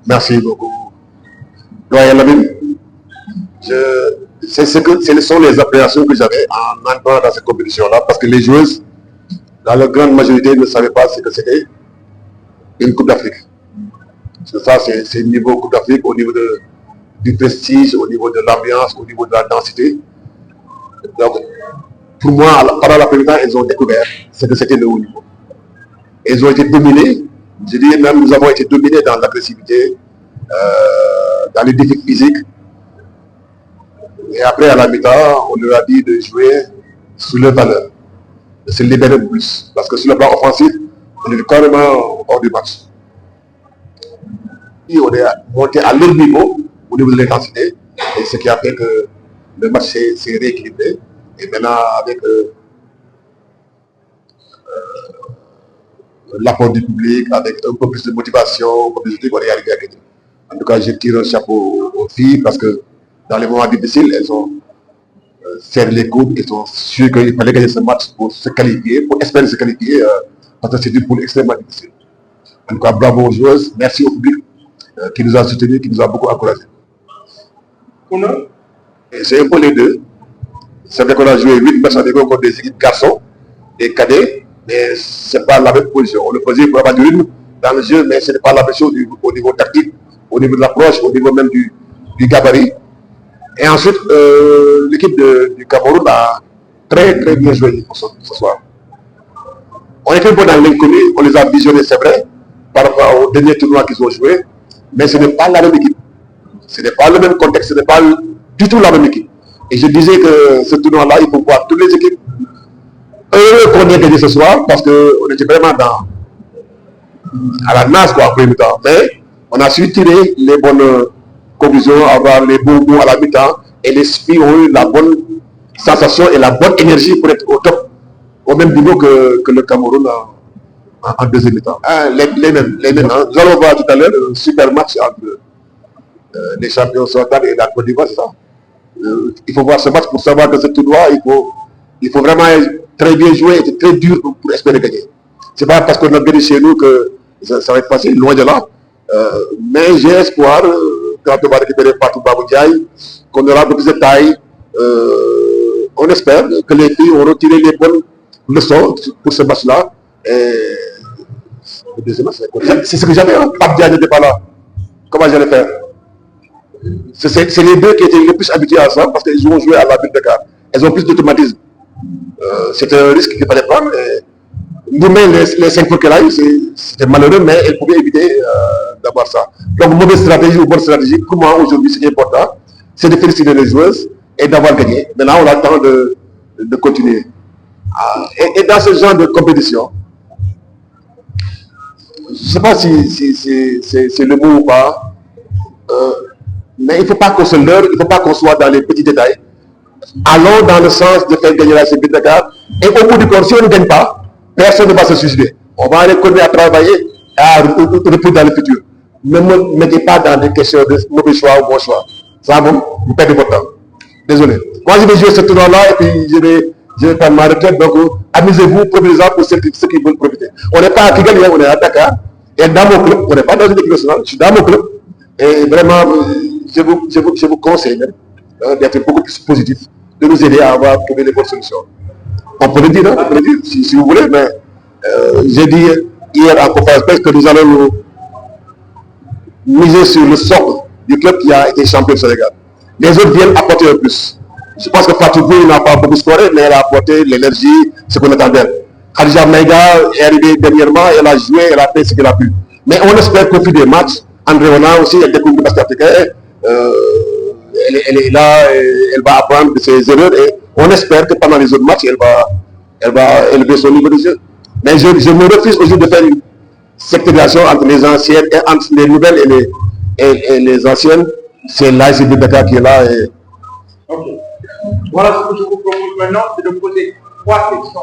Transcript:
Merci beaucoup. Doyen Lamine, ce sont les appréhensions que j'avais en entrant dans cette compétition-là, parce que les joueuses, dans leur grande majorité, ne savaient pas ce que c'était une Coupe d'Afrique. Ça, c'est le niveau Coupe d'Afrique, au niveau du prestige, au niveau de l'ambiance, au niveau de la densité. Donc, pour moi, pendant la première temps, ils ont découvert ce que c'était le haut niveau. Ils ont été dominés, je dirais même, nous avons été dominés dans l'agressivité, dans les défis physiques. Et après, à la mi-temps, on leur a dit de jouer sous leur valeur, de se libérer de plus. Parce que sur le plan offensif, on est carrément hors du match. Et on est monté à leur niveau, au niveau de l'intensité, et ce qui a fait que le match s'est rééquilibré. Et maintenant, avec l'apport du public, avec un peu plus de motivation, un peu plus de trucs, on est arrivé à gagner. En tout cas, je tire un chapeau aux filles parce que dans les moments difficiles, elles ont serré les coudes, elles ont su qu'il fallait gagner ce match pour se qualifier, pour espérer se qualifier, parce que c'est une poule extrêmement difficile. En tout cas, bravo aux joueuses, merci au public qui nous a soutenus, qui nous a beaucoup encouragés. C'est un peu les deux. C'est vrai qu'on a joué 8 matchs avec contre des équipes garçons, des cadets, mais ce n'est pas la même position. On le faisait pour avoir du rythme dans le jeu, mais ce n'est pas la même chose au niveau tactique, au niveau de l'approche, au niveau même du gabarit. Et ensuite, l'équipe du Cameroun a très bien joué ce soir. On était un peu dans l'inconnu, on les a visionnés, c'est vrai, par rapport au dernier tournoi qu'ils ont joué, mais ce n'est pas la même équipe. Ce n'est pas le même contexte, ce n'est pas du tout la même équipe. Et je disais que ce tournoi-là, il faut voir toutes les équipes. Heureux qu'on ait gagné ce soir, parce qu'on était vraiment à la nage, quoi, après mi-temps. Mais on a su tirer les bonnes conclusions, avoir les bons mots à la mi-temps, et les filles ont eu la bonne sensation et la bonne énergie pour être au top, au même niveau que le Cameroun en deuxième mi-temps. Les mêmes. Hein. Nous allons voir tout à l'heure un super match entre les champions sortants et la Côte d'Ivoire, c'est ça. Il faut voir ce match pour savoir que ce tournoi, il faut vraiment très bien jouer et très dur pour espérer gagner. Ce n'est pas parce qu'on a gagné chez nous que ça va être facile, loin de là. Mais j'ai espoir, quand on va récupérer partout Babou Ndiaye, qu'on aura un peu plus de taille. On espère que les filles auront tiré les bonnes leçons pour ce match-là. C'est ce que j'avais, hein. Pape Ndiaye n'était pas là. Comment j'allais faire? C'est les deux qui étaient les plus habitués à ça parce qu'ils ont joué à la ville de Dakar. Elles ont plus d'automatisme. C'était un risque qu'il fallait prendre. Nous-mêmes, les 5 fois qu'elle a eu, c'était malheureux, mais elle pouvait éviter d'avoir ça. Donc, mauvaise stratégie ou bonne stratégie, pour moi, aujourd'hui, ce qui est important, c'est de féliciter les joueuses et d'avoir gagné. Maintenant, on a le temps de continuer. Et dans ce genre de compétition, je ne sais pas si c'est le mot ou pas, mais il ne faut pas qu'on se leurre, il ne faut pas qu'on soit dans les petits détails. Allons dans le sens de faire gagner la CB de Dakar. Et au bout du compte, si on ne gagne pas, personne ne va se suicider. On va aller continuer à travailler et à reprendre dans le futur. Ne me mettez pas dans des questions de mauvais choix ou bon choix. Ça, bon, vous perdez votre temps. Désolé. Moi, je vais jouer ce tournoi-là et puis je vais prendre ma retraite. Donc, amusez-vous, profitez-en pour ceux qui veulent profiter. On n'est pas à Kigali, on est à Dakar. Et dans mon club, on n'est pas dans une équipe nationale, je suis dans mon club. Et vraiment, je vous conseille même d'être beaucoup plus positif, de nous aider à avoir trouvé les bonnes solutions. On peut le dire, hein, on peut le dire si vous voulez, mais j'ai dit hier en conférence presse que nous allons nous miser sur le socle du club qui a été champion du Sénégal. Les autres viennent apporter un plus. Je pense que Fatou Bouy n'a pas beaucoup scoré, mais elle a apporté l'énergie, ce qu'on attend d'elle. Khadija Maïga est arrivée dernièrement, elle a joué, elle a fait ce qu'elle a pu. Mais on espère qu'au fil des matchs, André Ona aussi, elle découvre le basket africain. Elle est là, elle va apprendre de ses erreurs et on espère que pendant les autres matchs, elle va élever son niveau de jeu. Mais je me refuse aujourd'hui de faire une sectorisation entre les anciennes et entre les nouvelles et les anciennes. C'est l'ASC de Dakar qui est là. Ok. Voilà ce que je vous propose maintenant, c'est de poser 3 questions.